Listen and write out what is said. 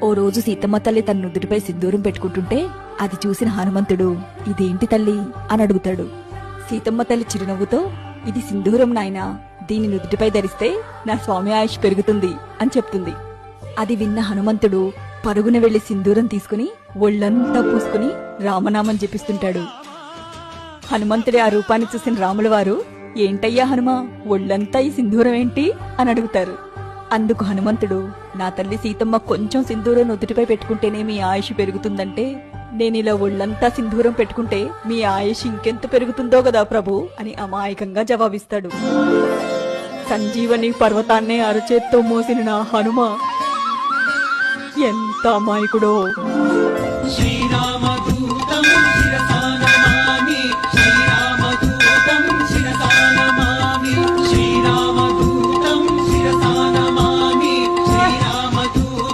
ఓ రోజు సీతమ్మ తల్లి తన నుదుటిపై సింధూరం పెట్టుకుంటుంటే అది చూసిన హనుమంతుడు ఇదేంటి తల్లి అని అడుగుతాడు. సీతమ్మ తల్లి చిరునవ్వుతో ఇది సింధూరం నాయనా, దీని నుదుటిపై ధరిస్తే నా స్వామి ఆయుష్ పెరుగుతుంది అని చెప్తుంది. అది విన్న హనుమంతుడు పరుగున వెళ్లి సింధూరం తీసుకుని ఒళ్లంతా పూసుకుని రామనామం జపిస్తుంటాడు. హనుమంతుడి ఆ రూపాన్ని చూసిన రాముల వారు ఏంటయ్యా హనుమా, ఒళ్లంతా ఈ సింధూరం ఏంటి అని అడుగుతారు. అందుకు హనుమంతుడు నా తల్లి సీతమ్మ కొంచెం సింధూరం నుదుటిపై పెట్టుకుంటేనే మీ ఆయుష్ పెరుగుతుందంటే నేనిలా ఒళ్లంతా సింధూరం పెట్టుకుంటే మీ ఆయుష్ ఇంకెంత పెరుగుతుందో కదా ప్రభు అని అమాయకంగా జవాబిస్తాడు. సంజీవని పర్వతాన్నే అరచేత్తో మోసిన నా హనుమ ఎంత అమాయకుడో. శ్రీరామ